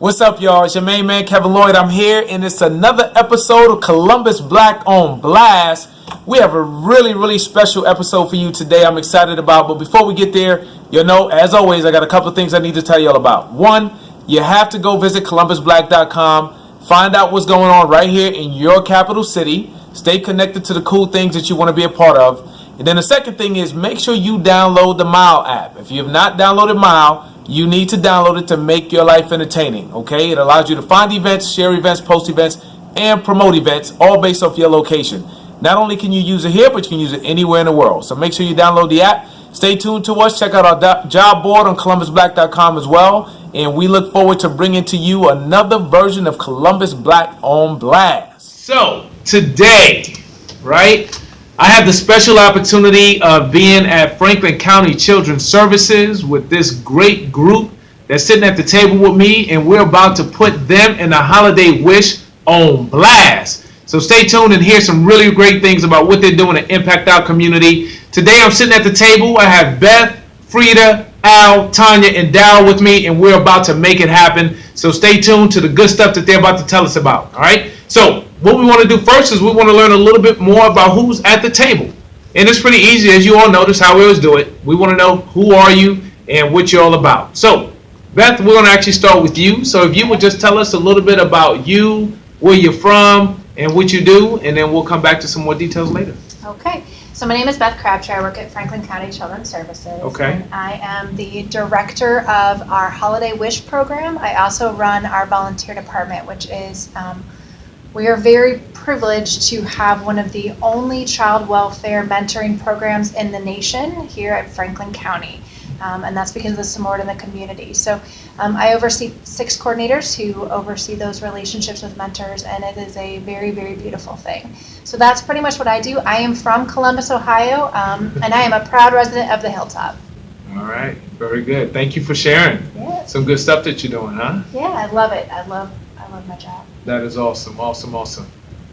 What's up, y'all? It's your main man, Kevin Lloyd. I'm here, and it's another episode of Columbus Black on Blast. We have a really special episode for you today I'm excited about. But before we get there, as always, I got a couple of things I need to tell y'all about. One, you have to go visit ColumbusBlack.com. Find out what's going on right here in your capital city. Stay connected to the cool things that you want to be a part of. And then the second thing is make sure you download the Mile app. If you have not downloaded Mile, you need to download it to make your life entertaining, okay? It allows you to find events, share events, post events, and promote events, all based off your location. Not only can you use it here, but you can use it anywhere in the world. So make sure you download the app. Stay tuned to us. Check out our job board on ColumbusBlack.com as well. And we look forward to bringing to you another version of Columbus Black on Blast. So today, right, I have the special opportunity of being at Franklin County Children's Services with this great group that's sitting at the table with me, and we're about to put them and the holiday wish on blast. So stay tuned and hear some really great things about what they're doing to impact our community. Today I'm sitting at the table. I have Beth, Frieda, Al, Tonia, and Daryle with me, and we're about to make it happen. So stay tuned to the good stuff that they're about to tell us about. All right? So what we want to do first is we want to learn a little bit more about who's at the table. And it's pretty easy, as you all notice how we always do it. We want to know who are you and what you're all about. So, Beth, we're going to actually start with you. So if you would just tell us a little bit about you, where you're from, and what you do, and then we'll come back to some more details later. Okay. So my name is Beth Crabtree. I work at Franklin County Children's Services. Okay. And I am the director of our Holiday Wish program. I also run our volunteer department, which is we are very privileged to have one of the only child welfare mentoring programs in the nation here at Franklin County. And that's because of the support in the community. So I oversee 6 coordinators who oversee those relationships with mentors, and it is a very beautiful thing. So that's pretty much what I do. I am from Columbus, Ohio, and I am a proud resident of the Hilltop. All right. Very good. Thank you for sharing. Yeah. Some good stuff that you're doing, huh? Yeah, I love it. I love my job. That is awesome. Awesome.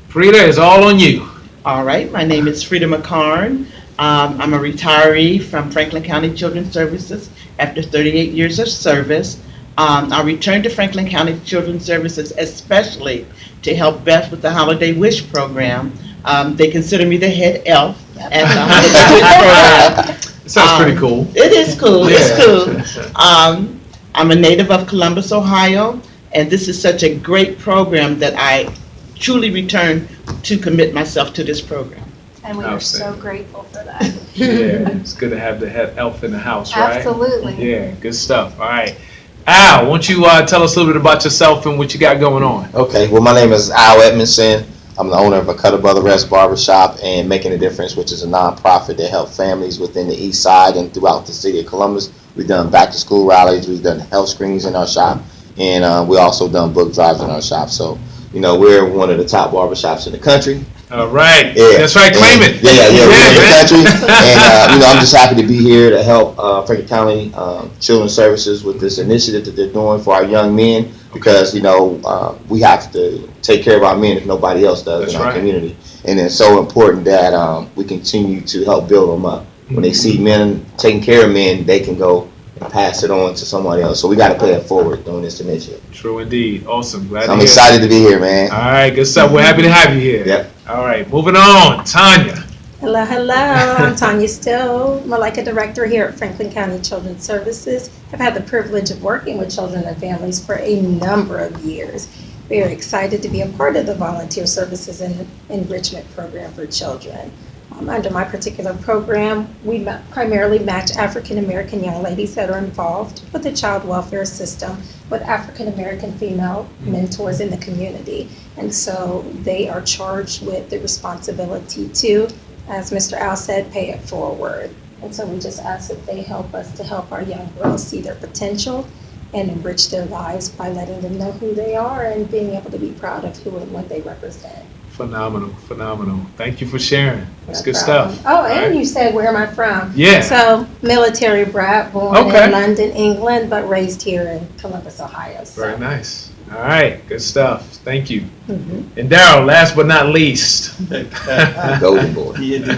Frieda, is all on you. All right, my name is Frieda McKarn. I'm a retiree from Franklin County Children's Services after 38 years of service. I returned to Franklin County Children's Services especially to help Beth with the Holiday Wish program. They consider me the head elf at the Holiday Wish program. Sounds pretty cool. It is cool. Yeah. It's cool. I'm a native of Columbus, Ohio, and this is such a great program that I truly returned to commit myself to this program. And we are so grateful for that. Yeah, it's good to have the head elf in the house, right? Absolutely. Yeah, good stuff. All right. Al, why don't you tell us a little bit about yourself and what you got going on? Okay, well, my name is Edmonson. I'm the owner of a Cutter Brother Rest Barbershop and Making a Difference, which is a nonprofit that helps families within the east side and throughout the city of Columbus. We've done back-to-school rallies, we've done health screenings in our shop, and we also done book drives in our shop. So, we're one of the top barbershops in the country. All right. Yeah. That's right. Claim it. Yeah, we're in the country. And, I'm just happy to be here to help Franklin County Children's Services with this initiative that they're doing for our young men because, we have to take care of our men if nobody else does in our community. And it's so important that we continue to help build them up. When they see men taking care of men, they can go and pass it on to somebody else. So we got to pay it forward during this initiative. True indeed. Awesome. Glad I'm excited to be here, man. All right. Good stuff. We're happy to have you here. Yep. All right. Moving on. Tonia. Hello. I'm Tonia Still, Malaika Director here at Franklin County Children's Services. I've had the privilege of working with children and families for a number of years. Very excited to be a part of the Volunteer Services and Enrichment Program for Children. Under my particular program, we primarily match African American young ladies that are involved with the child welfare system with African American female mentors in the community. And so they are charged with the responsibility to, as Mr. Al said, pay it forward. And so we just ask that they help us to help our young girls see their potential and enrich their lives by letting them know who they are and being able to be proud of who and what they represent. Phenomenal. Thank you for sharing. That's good problem. stuff. Oh, and you said, where am I from? Yeah. So, military brat, born in London, England, but raised here in Columbus, Ohio. So. Very nice. All right, good stuff. Thank you. Mhm. And Daryle, last but not least. Golden boy.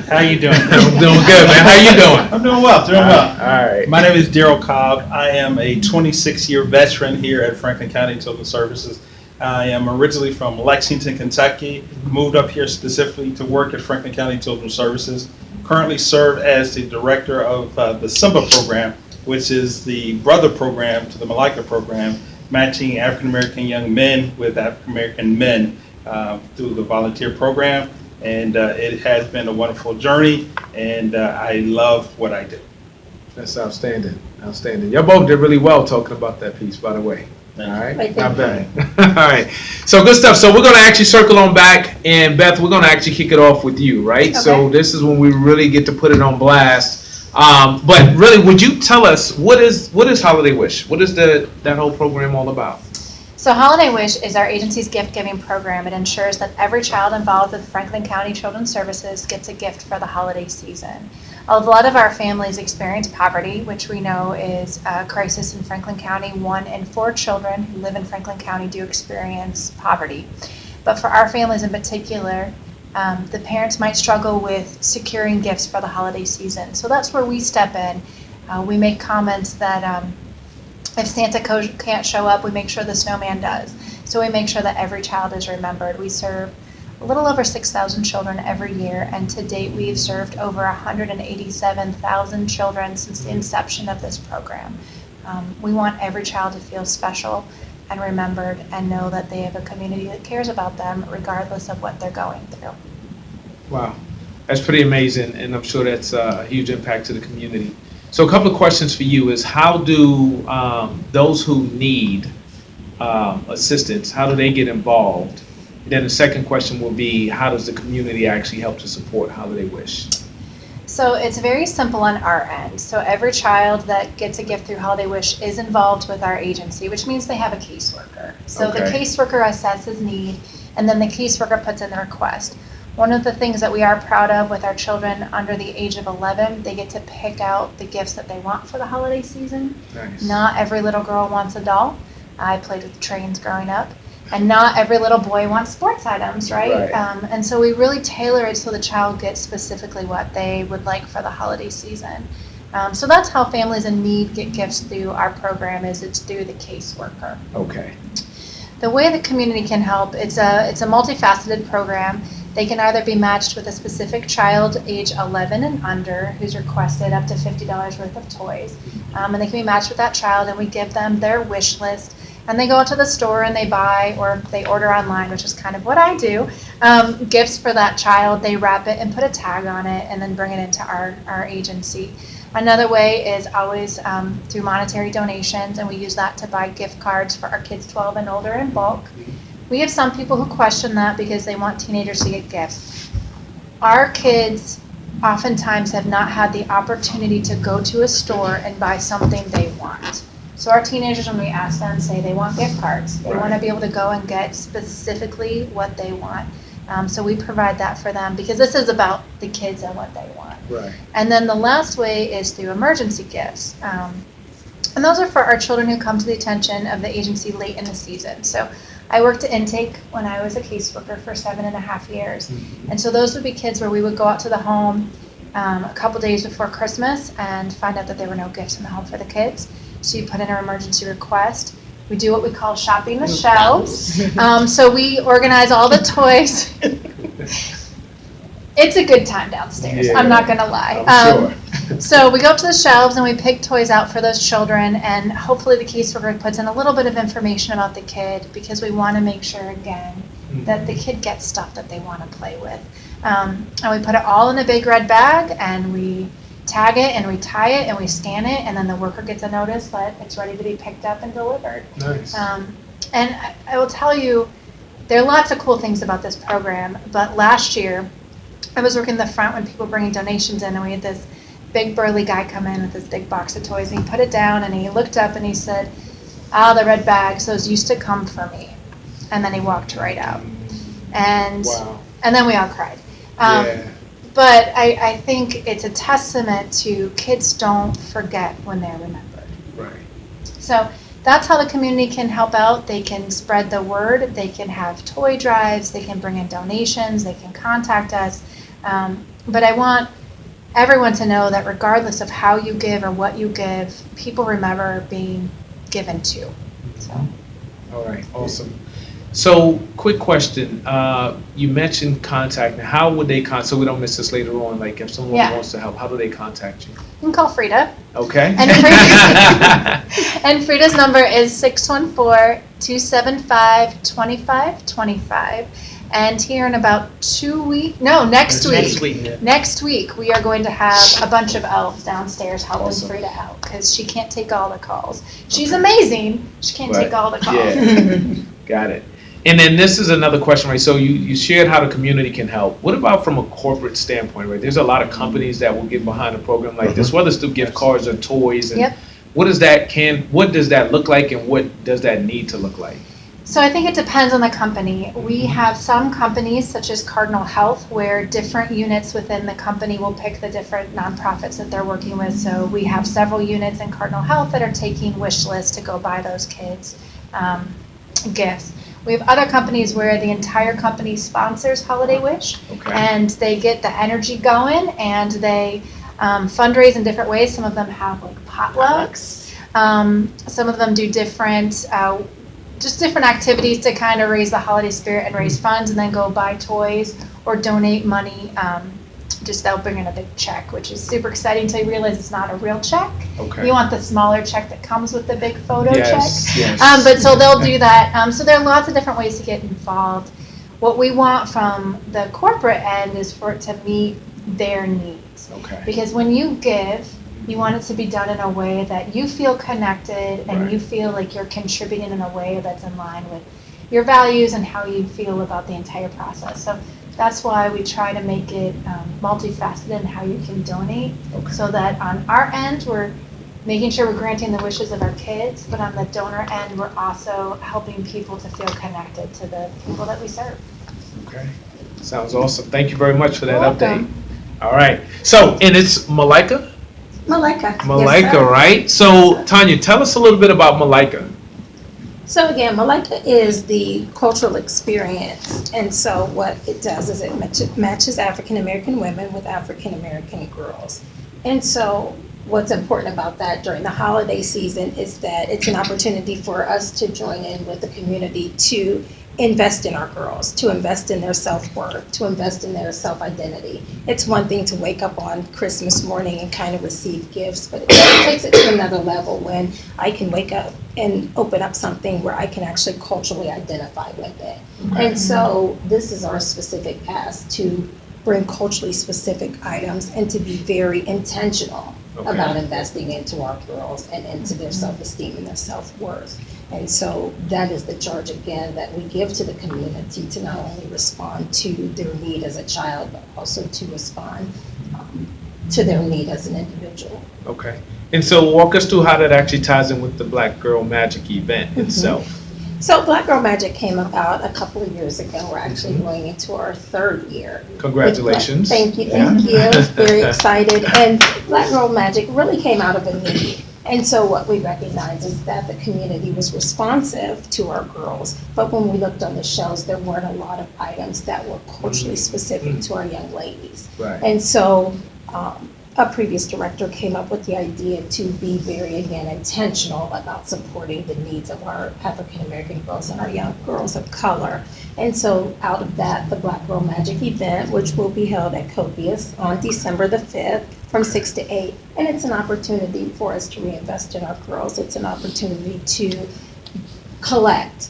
How you doing? I'm doing good, man. How you doing? I'm doing well, doing well. All right. My name is Daryle Cobb. I am a 26-year veteran here at Franklin County Children's Services. I am originally from Lexington, Kentucky, moved up here specifically to work at Franklin County Children's Services. Currently serve as the director of the Simba program, which is the brother program to the Malaika program, matching African American young men with African American men through the volunteer program. And it has been a wonderful journey, and I love what I do. That's outstanding. Outstanding. Y'all both did really well talking about that piece, by the way. All right. Right, Not thank bad. All right. So good stuff. So we're going to actually circle on back, and Beth, we're going to actually kick it off with you, right? Okay. So this is when we really get to put it on blast. But really, would you tell us what is Holiday Wish? What is that whole program all about? So Holiday Wish is our agency's gift-giving program. It ensures that every child involved with Franklin County Children's Services gets a gift for the holiday season. A lot of our families experience poverty, which we know is a crisis in Franklin County. 1 in 4 children who live in Franklin County do experience poverty. But for our families in particular, the parents might struggle with securing gifts for the holiday season. So that's where we step in. We make comments that if Santa can't show up, we make sure the snowman does. So we make sure that every child is remembered. We serve a little over 6,000 children every year, and to date we've served over 187,000 children since the inception of this program. We want every child to feel special and remembered and know that they have a community that cares about them regardless of what they're going through. Wow. That's pretty amazing, and I'm sure that's a huge impact to the community. So a couple of questions for you is, how do those who need assistance, how do they get involved? And then the second question will be, how does the community actually help to support Holiday Wish? So it's very simple on our end. So every child that gets a gift through Holiday Wish is involved with our agency, which means they have a caseworker. So the Okay. caseworker assesses need, and then the caseworker puts in the request. One of the things that we are proud of with our children under the age of 11, they get to pick out the gifts that they want for the holiday season. Nice. Not every little girl wants a doll. I played with trains growing up. And not every little boy wants sports items, right? Right. And so we really tailor it so the child gets specifically what they would like for the holiday season. So that's how families in need get gifts through our program, is it's through the caseworker. Okay. The way the community can help, it's a multifaceted program. They can either be matched with a specific child age 11 and under who's requested up to $50 worth of toys. And they can be matched with that child, and we give them their wish list. And they go out to the store and they buy, or they order online, which is kind of what I do, gifts for that child. They wrap it and put a tag on it and then bring it into our agency. Another way is always through monetary donations, and we use that to buy gift cards for our kids 12 and older in bulk. We have some people who question that because they want teenagers to get gifts. Our kids oftentimes have not had the opportunity to go to a store and buy something they want. So our teenagers, when we ask them, say they want gift cards. They want to be able to go and get specifically what they want. So we provide that for them because this is about the kids and what they want. Right. And then the last way is through emergency gifts. And those are for our children who come to the attention of the agency late in the season. So I worked at intake when I was a caseworker for 7.5 years. And so those would be kids where we would go out to the home a couple days before Christmas and find out that there were no gifts in the home for the kids. So you put in our emergency request. We do what we call shopping the shelves. So we organize all the toys. It's a good time downstairs, Yeah, I'm not gonna lie. I'm sure. So we go up to the shelves and we pick toys out for those children, and hopefully the caseworker puts in a little bit of information about the kid, because we want to make sure, again, that the kid gets stuff that they want to play with. And we put it all in a big red bag, and we tag it, and we tie it, and we scan it, and then the worker gets a notice that it's ready to be picked up and delivered. Nice. And I will tell you, there are lots of cool things about this program, but last year, I was working in the front when people were bringing donations in, and we had this big burly guy come in with this big box of toys, and he put it down, and he looked up, and he said, the red bags, those used to come for me. And then he walked right out. And Wow. and then we all cried. Yeah. But I think it's a testament to kids don't forget when they're remembered. Right. So that's how the community can help out. They can spread the word. They can have toy drives. They can bring in donations. They can contact us. But I want everyone to know that regardless of how you give or what you give, people remember being given to. So. All right, awesome. So, quick question. You mentioned contact. Now, how would they contact? So we don't miss this later on. Like, if someone wants to help, how do they contact you? You can call Frieda. Okay. And Frieda's number is 614-275-2525. And here in about 2 weeks, next week. Next week, we are going to have a bunch of elves downstairs helping Frieda out because she can't take all the calls. She's amazing. She can't take all the calls. Yeah. Got it. And then this is another question, right? So you shared how the community can help. What about from a corporate standpoint, right? There's a lot of companies that will get behind a program like this, whether it's through gift cards or toys. And what does that look like, and what does that need to look like? So I think it depends on the company. We have some companies such as Cardinal Health where different units within the company will pick the different nonprofits that they're working with. So we have several units in Cardinal Health that are taking wish lists to go buy those kids gifts. We have other companies where the entire company sponsors Holiday Wish, and they get the energy going, and they fundraise in different ways. Some of them have like potlucks. Some of them do different activities to kind of raise the holiday spirit and raise funds, and then go buy toys or donate money. Just they'll bring in a big check, which is super exciting until you realize it's not a real check. You want the smaller check that comes with the big photo check. But so they'll do that. So there are lots of different ways to get involved. What we want from the corporate end is for it to meet their needs. Because when you give, you want it to be done in a way that you feel connected and you feel like you're contributing in a way that's in line with your values and how you feel about the entire process. So that's why we try to make it multifaceted in how you can donate, so that on our end, we're making sure we're granting the wishes of our kids, but on the donor end, we're also helping people to feel connected to the people that we serve. Okay, sounds awesome. Thank you very much for that welcome. Update. All right, so, and it's Malaika? Malaika. Malaika, Yes, right? So, Tonia, tell us a little bit about Malaika. So again, Malaika is the cultural experience, and so what it does is it matches African American women with African American girls. And so what's important about that during the holiday season is that it's an opportunity for us to join in with the community to invest in our girls, to invest in their self-worth, to invest in their self-identity. It's one thing to wake up on Christmas morning and kind of receive gifts, but it takes it to another level when I can wake up and open up something where I can actually culturally identify with it. And so this is our specific ask, to bring culturally specific items and to be very intentional about investing into our girls and into their self-esteem and their self-worth. And so that is the charge, again, that we give to the community, to not only respond to their need as a child, but also to respond to their need as an individual. Okay. And so walk us through how that actually ties in with the Black Girl Magic event itself. So Black Girl Magic came about a couple of years ago. We're actually going into our third year. Congratulations. Thank you. Very excited. And Black Girl Magic really came out of a need. And so what we recognized is that the community was responsive to our girls, but when we looked on the shelves, there weren't a lot of items that were culturally specific to our young ladies. And so a previous director came up with the idea to be very, again, intentional about supporting the needs of our African American girls and our young girls of color. And so out of that, the Black Girl Magic event, which will be held at Copious on December the 5th from 6 to 8. And it's an opportunity for us to reinvest in our girls. It's an opportunity to collect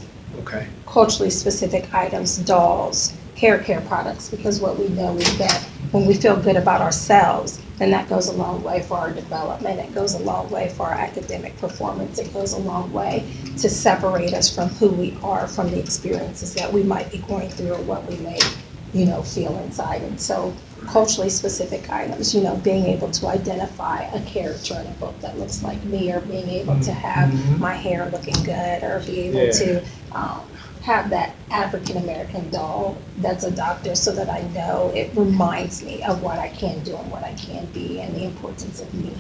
culturally specific items, dolls, hair care products, because what we know is that when we feel good about ourselves, then that goes a long way for our development. It goes a long way for our academic performance. It goes a long way to separate us from who we are, from the experiences that we might be going through or what we may, feel inside. And so culturally specific items, being able to identify a character in a book that looks like me, or being able to have my hair looking good, or be able to have that African American doll that's a doctor, so that I know it reminds me of what I can do and what I can be, and the importance of me.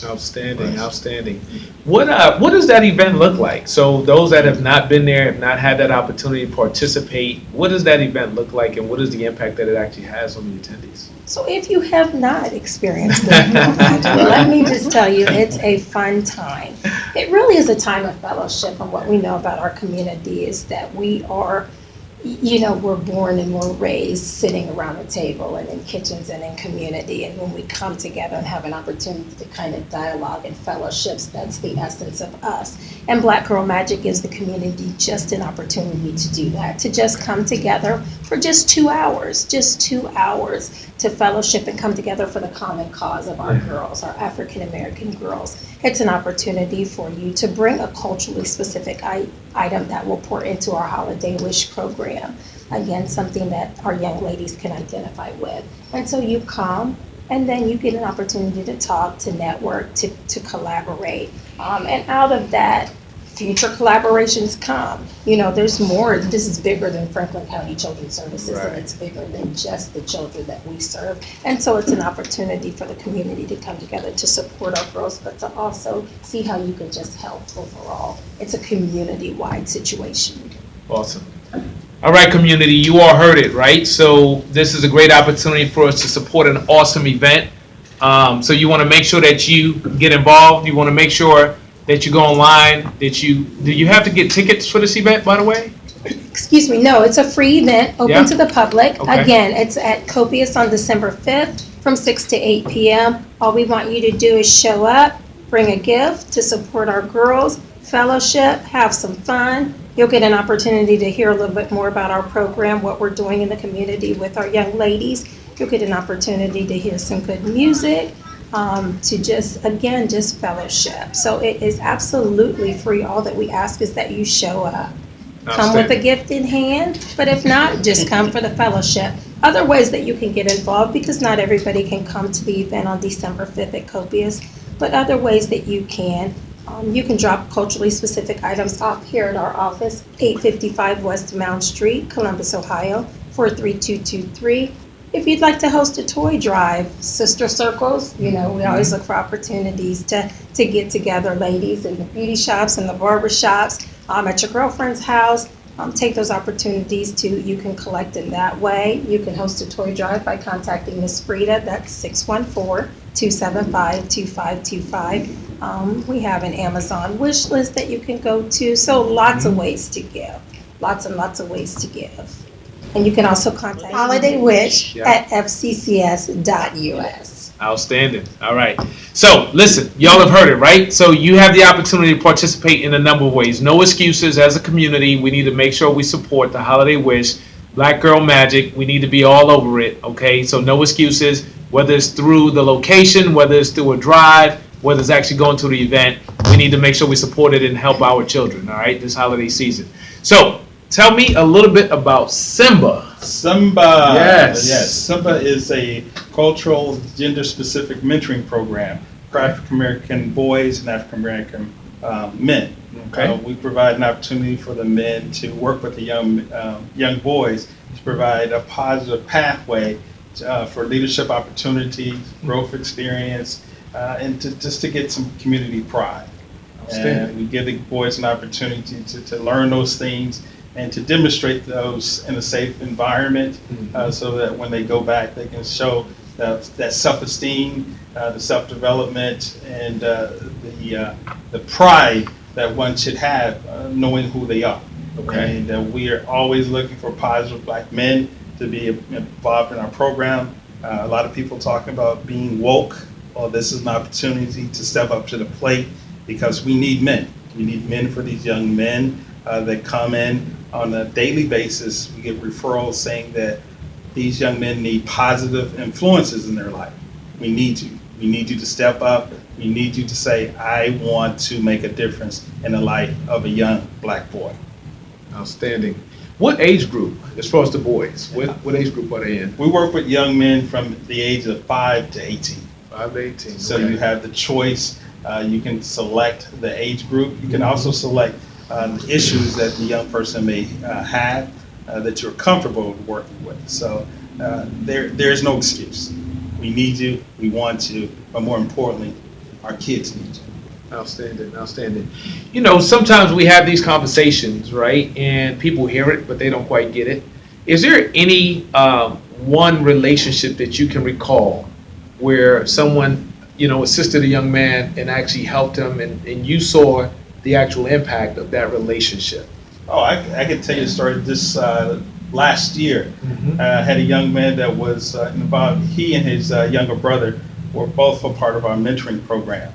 Outstanding, Right. outstanding. What does that event look like? So those that have not been there, have not had that opportunity to participate, what does that event look like, and what is the impact that it actually has on the attendees? So if you have not experienced it, let me just tell you, it's a fun time. It really is a time of fellowship, and what we know about our community is that we are, we're born and we're raised sitting around a table and in kitchens and in community. And when we come together and have an opportunity to kind of dialogue and fellowships, that's the essence of us. And Black Girl Magic gives the community just an opportunity to do that, to just come together for just 2 hours, to fellowship and come together for the common cause of our girls, our African American girls. It's an opportunity for you to bring a culturally specific item that will pour into our Holiday Wish program. Again, something that our young ladies can identify with. And so you come, and then you get an opportunity to talk, to network, to collaborate. And out of that, future collaborations come. There's more. This is bigger than Franklin County Children's Services, Right. and it's bigger than just the children that we serve. And so it's an opportunity for the community to come together to support our girls, but to also see how you can just help overall. It's a community-wide situation. Awesome. All right, community, you all heard it, right? So this is a great opportunity for us to support an awesome event. So you want to make sure that you get involved. You want to make sure that you go online, do you have to get tickets for this event, by the way? Excuse me, no, it's a free event, open Yeah. to the public. Okay. Again, it's at Copious on December 5th from 6 to 8 p.m. All we want you to do is show up, bring a gift to support our girls, fellowship, have some fun. You'll get an opportunity to hear a little bit more about our program, what we're doing in the community with our young ladies. You'll get an opportunity to hear some good music, to just fellowship. So it is absolutely free. All that we ask is that you show up. Come with a gift in hand, but if not, just come for the fellowship. Other ways that you can get involved, because not everybody can come to the event on December 5th at Copious, but other ways that you can drop culturally specific items off here at our office, 855 West Mound Street, Columbus, Ohio, 43223. If you'd like to host a toy drive, sister circles, we always look for opportunities to get together, ladies, in the beauty shops and the barbershops, at your girlfriend's house. Take those opportunities you can collect in that way. You can host a toy drive by contacting Miss Frieda. That's 614-275-2525. We have an Amazon wish list that you can go to. So lots of ways to give. Lots and lots of ways to give. And you can also contact Holiday Wish at fccs.us. Outstanding. All right. So listen, y'all have heard it, right? So you have the opportunity to participate in a number of ways. No excuses. As a community, we need to make sure we support the Holiday Wish, Black Girl Magic. We need to be all over it, okay? So no excuses, whether it's through the location, whether it's through a drive, whether it's actually going to the event. We need to make sure we support it and help our children, all right, this holiday season. So tell me a little bit about Simba. Simba. Yes. Yes. Simba is a cultural, gender-specific mentoring program for African American boys and African American men. Okay. We provide an opportunity for the men to work with the young boys to provide a positive pathway for leadership opportunities, growth experience, and to get some community pride. And we give the boys an opportunity to learn those things and to demonstrate those in a safe environment, so that when they go back, they can show that self-esteem, the self-development, and the pride that one should have, knowing who they are. Okay. And we are always looking for positive Black men to be involved in our program. A lot of people talking about being woke. Well, this is an opportunity to step up to the plate, because we need men. We need men for these young men that come in on a daily basis. We get referrals saying that these young men need positive influences in their life. We need you. We need you to step up. We need you to say, I want to make a difference in the life of a young Black boy. Outstanding. What age group, as far as the boys, what age group are they in? We work with young men from the age of 5 to 18. 5 to 18. So okay. you have the choice. You can select the age group. You can also select the issues that the young person may have that you're comfortable working with. So there's no excuse. We need you. We want you. But more importantly, our kids need you. Outstanding, outstanding. You know, sometimes we have these conversations, right? And people hear it, but they don't quite get it. Is there any one relationship that you can recall where someone, you know, assisted a young man and actually helped him, and you saw the actual impact of that relationship? Oh, I can tell you a story. This last year, I had a young man that was involved. He and his younger brother were both a part of our mentoring program.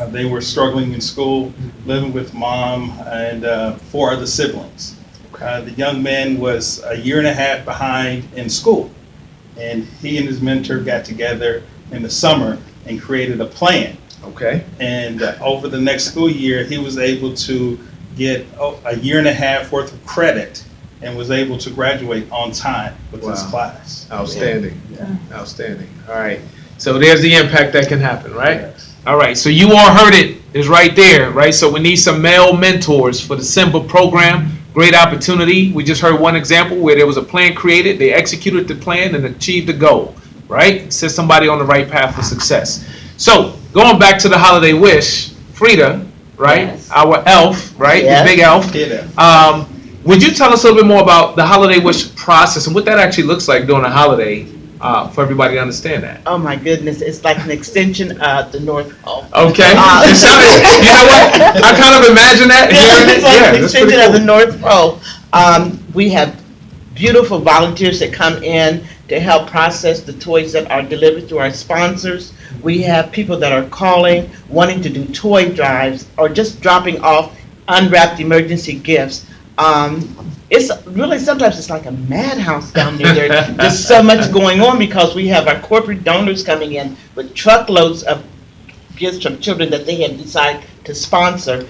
They were struggling in school, living with mom and 4 other siblings. The young man was a year and a half behind in school, and he and his mentor got together in the summer and created a plan. Okay. And over the next school year, he was able to get a year and a half worth of credit and was able to graduate on time with his class. Outstanding. Yeah. Outstanding. All right. So there's the impact that can happen, right? Yes. All right. So you all heard it. It's right there, right? So we need some male mentors for the Simba program. Great opportunity. We just heard one example where there was a plan created. They executed the plan and achieved the goal, right? Set somebody on the right path for success. So going back to the holiday wish, Frieda, right? Yes. Our elf, right? Yes. The big elf. Yeah. Would you tell us a little bit more about the holiday wish process and what that actually looks like during a holiday for everybody to understand that? Oh my goodness, it's like an extension of the North Pole. Okay. It sounded, you know what? I kind of imagine that. Hearing it. It's like Yeah, an that's pretty extension of the cool. North Pole. We have beautiful volunteers that come in to help process the toys that are delivered to our sponsors. We have people that are calling, wanting to do toy drives, or just dropping off unwrapped emergency gifts. It's really, sometimes it's like a madhouse down there. There's just so much going on because we have our corporate donors coming in with truckloads of gifts from children that they have decided to sponsor.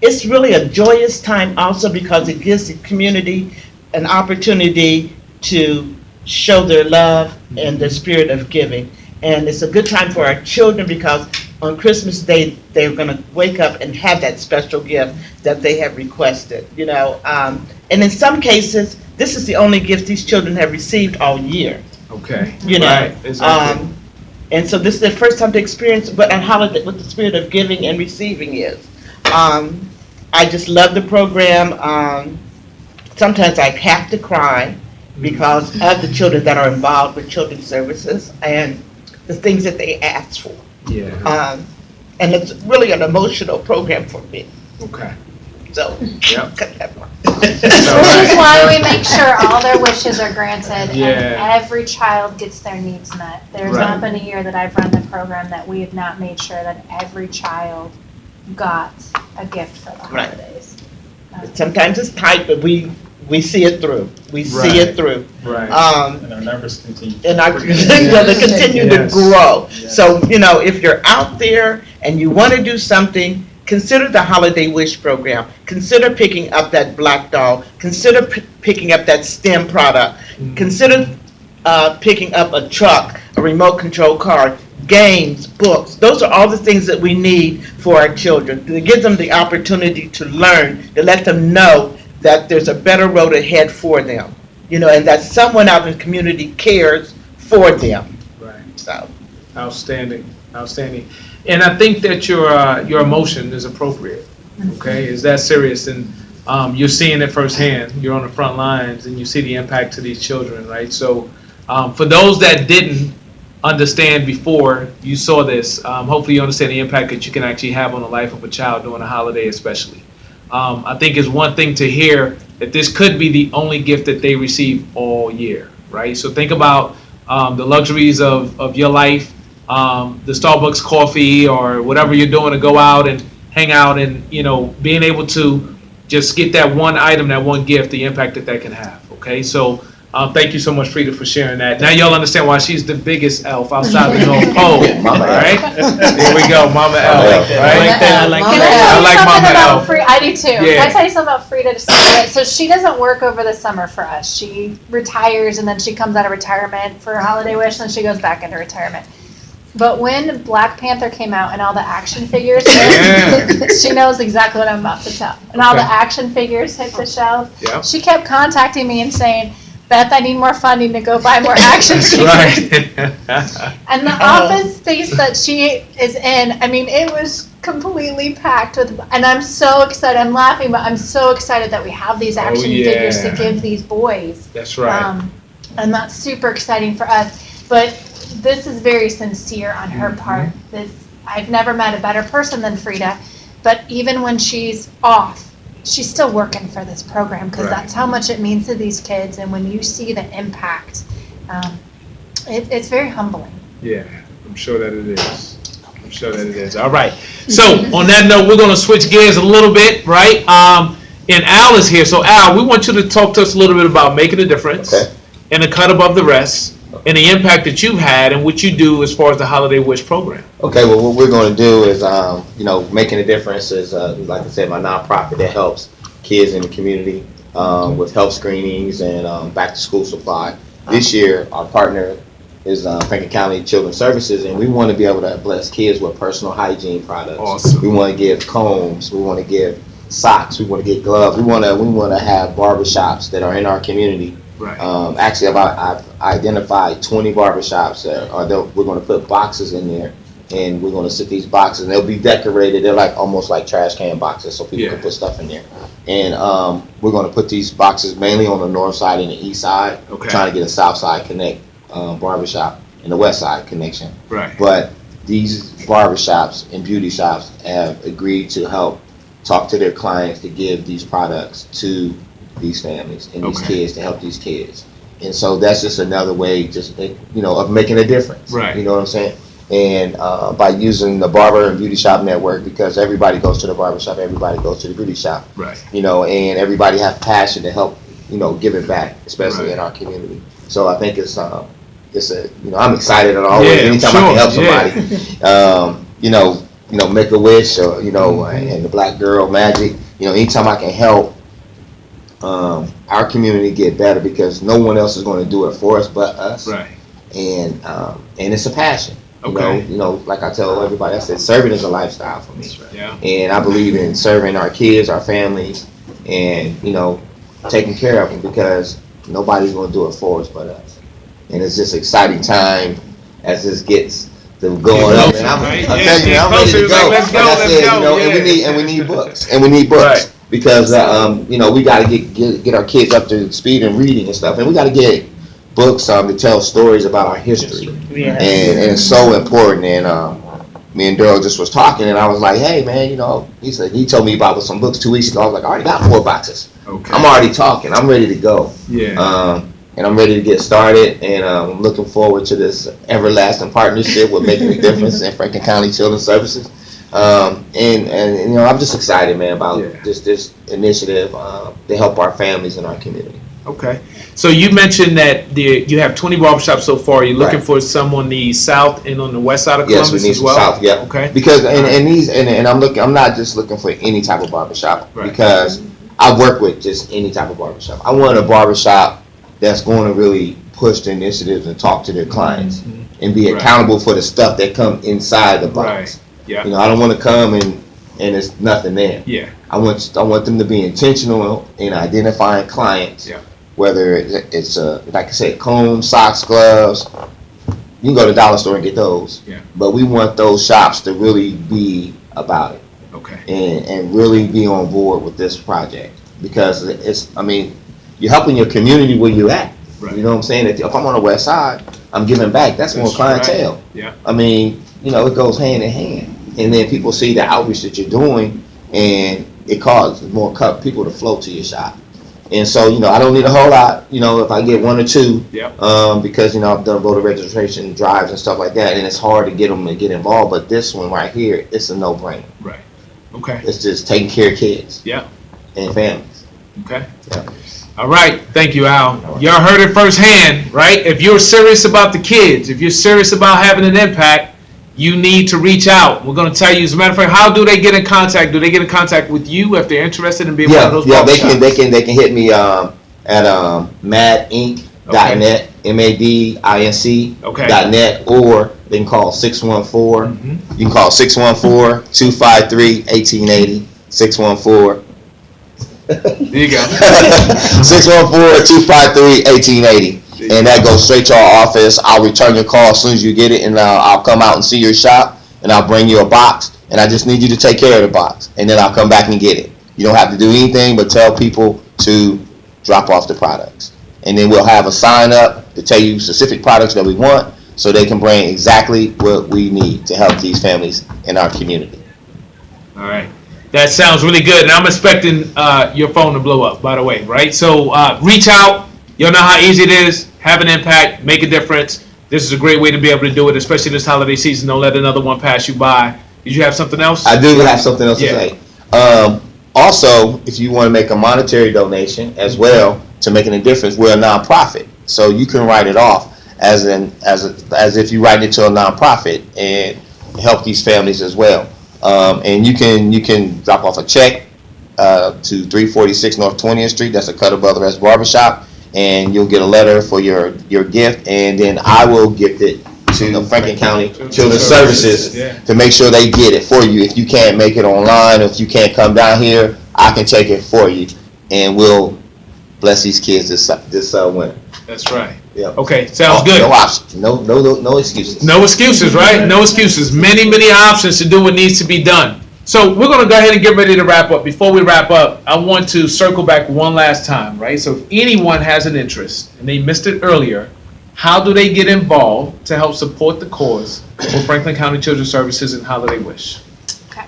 It's really a joyous time also because it gives the community an opportunity to show their love and their spirit of giving. And it's a good time for our children because on Christmas Day, they're going to wake up and have that special gift that they have requested, you know. And in some cases, this is the only gift these children have received all year, Okay. you know. Right. Exactly. And so this is their first time to experience what a holiday, what the spirit of giving and receiving is. I just love the program. Sometimes I have to cry because of the children that are involved with children's services and the things that they ask for. Yeah. And it's really an emotional program for me. Okay. So, Yep. cut that part. Which is why we make sure all their wishes are granted Yeah. and every child gets their needs met. There's Right. not been a year that I've run the program that we have not made sure that every child got a gift for the Right. holidays. Sometimes it's tight, but we see it through. We see Right. it through. Right. And our numbers continue. And I they continue to Yes. grow. Yes. So, you know, if you're out there and you want to do something, consider the Holiday Wish program. Consider picking up that black doll. Consider picking up that STEM product. Consider picking up a truck, a remote control car, games, books. Those are all the things that we need for our children, to give them the opportunity to learn, to let them know that there's a better road ahead for them, you know, and that someone out in the community cares for them. Right. So, Outstanding. Outstanding. And I think that your emotion is appropriate. Okay. Is that serious? And you're seeing it firsthand. You're on the front lines and you see the impact to these children, right? So for those that didn't understand before you saw this, hopefully you understand the impact that you can actually have on the life of a child during a holiday especially. I think it's one thing to hear that this could be the only gift that they receive all year, right? So think about the luxuries of your life, the Starbucks coffee or whatever you're doing to go out and hang out and, you know, being able to just get that one item, that one gift, the impact that can have, okay? So thank you so much, Frieda, for sharing that. Now y'all understand why she's the biggest elf outside the North Pole, Mama all elf. right? Here we go, Mama elf, elf. right? I like Can that. I like I tell you Mama something about Elf. Frieda? I do too. Yeah. Can I tell you something about Frieda? Just a little bit? So she doesn't work over the summer for us. She retires and then she comes out of retirement for Holiday Wish and then she goes back into retirement. But when Black Panther came out and all the action figures hit, she knows exactly what I'm about to tell. And all the Okay. action figures hit the shelf. Yeah. She kept contacting me and saying, Beth, I need more funding to go buy more action figures. Right. And the office space that she is in, I mean, it was completely packed with, and I'm so excited. I'm laughing, but I'm so excited that we have these action figures to give these boys. That's right. And that's super exciting for us. But this is very sincere on her part. I've never met a better person than Frieda, but even when she's off, she's still working for this program because that's how much it means to these kids. And when you see the impact, it's very humbling. Yeah, I'm sure that it is. I'm sure that it is. All right. So on that note, we're going to switch gears a little bit, right? And Al is here. So Al, we want you to talk to us a little bit about making a difference and a cut above the rest and the impact that you've had and what you do as far as the Holiday Wish program. Okay, well, what we're going to do is, making a difference is, like I said, my nonprofit that helps kids in the community with health screenings and back to school supply. This year, our partner is Franklin County Children's Services, and we want to be able to bless kids with personal hygiene products. Awesome. We want to give combs. We want to give socks. We want to get gloves. We want to have barbershops that are in our community. Right. Actually, I've identified 20 barbershops that we're going to put boxes in there, and we're going to sit these boxes, and they'll be decorated. They're like almost like trash can boxes, so people can put stuff in there. And we're going to put these boxes mainly on the north side and the east side. Okay. Trying to get a south side connect barbershop and the west side connection. Right. But these barbershops and beauty shops have agreed to help talk to their clients to give these products to these families and these kids, to help these kids. And so that's just another way, of making a difference. Right. You know what I'm saying? And by using the Barber and Beauty Shop Network, because everybody goes to the barbershop, everybody goes to the beauty shop. Right. And everybody has passion to help, give it back, especially in our community. So I think I'm excited always anytime I can help somebody. Make a wish or and the Black Girl Magic. Anytime I can help our community get better, because no one else is going to do it for us but us. Right. And it's a passion. Okay. Like I tell everybody, I said serving is a lifestyle for me. Right. Yeah. And I believe in serving our kids, our families, and taking care of them, because nobody's going to do it for us but us. And it's just exciting time as this gets to going up. And I'm telling you, I'm ready to go. Let's go. Like I said, and we need books. And we need books. Right. Because we got to get our kids up to speed in reading and stuff, and we got to get books to tell stories about our history, and it's so important. And me and Daryle just was talking, and I was like, "Hey, man, he told me about some books 2 weeks ago." I was like, "I already got 4 boxes. Okay. I'm already talking. I'm ready to go. Yeah. And I'm ready to get started, and I'm looking forward to this everlasting partnership with Making a Difference in Franklin County Children's Services." And I'm just excited, man, about this initiative to help our families and our community. Okay. So you mentioned that you have 20 barbershops so far. You're looking for some on the south and on the west side of Columbus we need as well? South, yeah. Okay. Because I'm not just looking for any type of barbershop, because I work with just any type of barbershop. I want a barbershop that's going to really push the initiatives and talk to their clients and be accountable for the stuff that come inside the box. Right. Yeah. I don't want to come and it's nothing there. Yeah. I want them to be intentional in identifying clients. Yeah. Whether it's like I said, combs, socks, gloves. You can go to the dollar store and get those. Yeah. But we want those shops to really be about it. Okay. And really be on board with this project, because you're helping your community where you're at. Right. You know what I'm saying? If I'm on the west side, I'm giving back. That's more clientele. Right. Yeah. It goes hand in hand. And then people see the outreach that you're doing, and it causes more people to flow to your shop. And so, I don't need a whole lot, if I get 1 or 2, because, I've done voter registration drives and stuff like that, and it's hard to get them to get involved. But this one right here, it's a no-brainer. Right. Okay. It's just taking care of kids. Yeah. And families. Okay. Yeah. All right. Thank you, Al. Y'all heard it firsthand, right? If you're serious about the kids, if you're serious about having an impact, you need to reach out. We're going to tell you, as a matter of fact, how do they get in contact? Do they get in contact with you if they're interested in being one of those barbershops? They can hit me at madinc.net, madinc.net, or they can call 614. You can call 614-253-1880, There you go. 614-253-1880. And that goes straight to our office. I'll return your call as soon as you get it, and I'll come out and see your shop, and I'll bring you a box, and I just need you to take care of the box, and then I'll come back and get it. You don't have to do anything but tell people to drop off the products. And then we'll have a sign up to tell you specific products that we want so they can bring exactly what we need to help these families in our community. All right. That sounds really good. And I'm expecting your phone to blow up, by the way, right? So reach out. You'll know how easy it is. Have an impact. Make a difference. This is a great way to be able to do it, especially this holiday season. Don't let another one pass you by. Did you have something else? I do have something else to say. Also, if you want to make a monetary donation as well to making a difference, we're a nonprofit. So you can write it off as if you write it to a nonprofit and help these families as well. And you can drop off a check to 346 North 20th Street. That's a Cutter Brothers Barbershop, and you'll get a letter for your gift, and then I will gift it to Franklin County Children's Services to make sure they get it for you. If you can't make it online, or if you can't come down here, I can take it for you, and we'll bless these kids this winter. That's right. Yeah. Okay, sounds good. No options. No excuses. No excuses, right? No excuses. Many options to do what needs to be done. So we're going to go ahead and get ready to wrap up. Before we wrap up, I want to circle back one last time, right? So if anyone has an interest and they missed it earlier, how do they get involved to help support the cause for Franklin County Children's Services and Holiday Wish? Okay.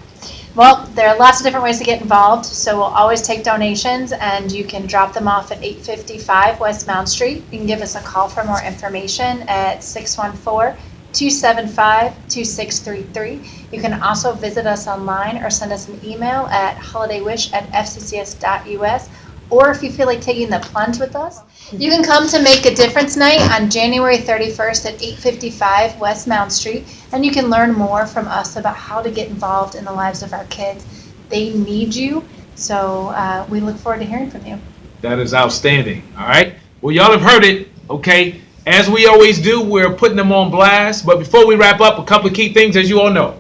Well, there are lots of different ways to get involved. So we'll always take donations, and you can drop them off at 855 West Mound Street. You can give us a call for more information at 614-275-2633. You can also visit us online or send us an email at holidaywish@fccs.us. Or if you feel like taking the plunge with us, you can come to Make a Difference Night on January 31st at 855 West Mound Street, and you can learn more from us about how to get involved in the lives of our kids. They need you, so we look forward to hearing from you. That is outstanding. All right. Well, y'all have heard it. Okay. As we always do, we're putting them on blast. But before we wrap up, a couple of key things, as you all know.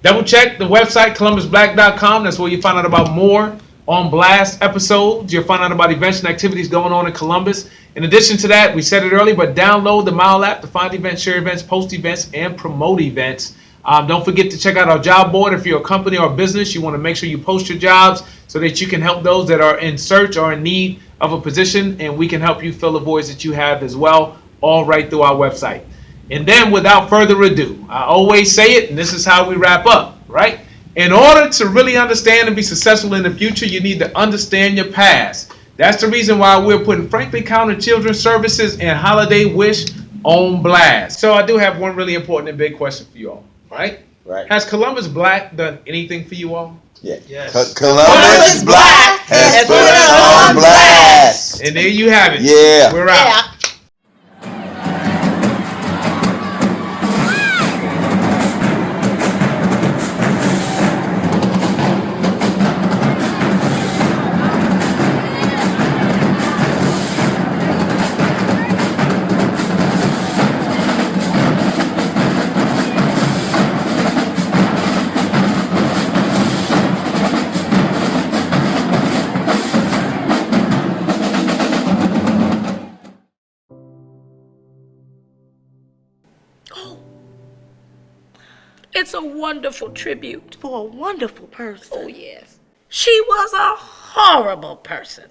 Double check the website, COLUMBUSBLACK.com. That's where you find out about more On Blast episodes. You'll find out about events and activities going on in Columbus. In addition to that, we said it earlier, but download the Mile app to find events, share events, post events, and promote events. Don't forget to check out our job board. If you're a company or a business, you want to make sure you post your jobs so that you can help those that are in search or in need of a position, and we can help you fill the voids that you have as well, all right through our website. And then without further ado, I always say it, and this is how we wrap up, right? In order to really understand and be successful in the future, you need to understand your past. That's the reason why we're putting Franklin County Children's Services and Holiday Wish on blast. So I do have one really important and big question for you all, right? Right. Has Columbus Black done anything for you all? Yeah. Yes. Columbus Black has put us on blast. And there you have it. Yeah. We're out. It's a wonderful tribute. For a wonderful person. Oh, yes. She was a horrible person.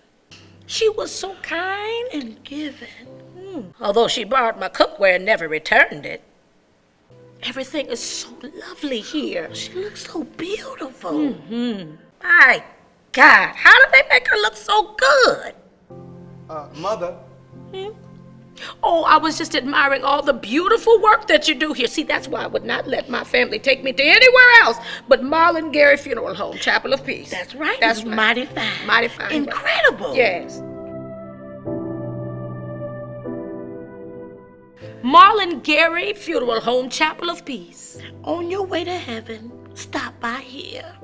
She was so kind and giving. Although she borrowed my cookware and never returned it. Everything is so lovely here. She looks so beautiful. My God, how did they make her look so good? Mother. Oh, I was just admiring all the beautiful work that you do here. See, that's why I would not let my family take me to anywhere else but Marlon Gary Funeral Home, Chapel of Peace. That's right. That's It's right. mighty fine. Mighty fine. Incredible. Yes. Marlon Gary Funeral Home, Chapel of Peace. On your way to heaven, stop by here.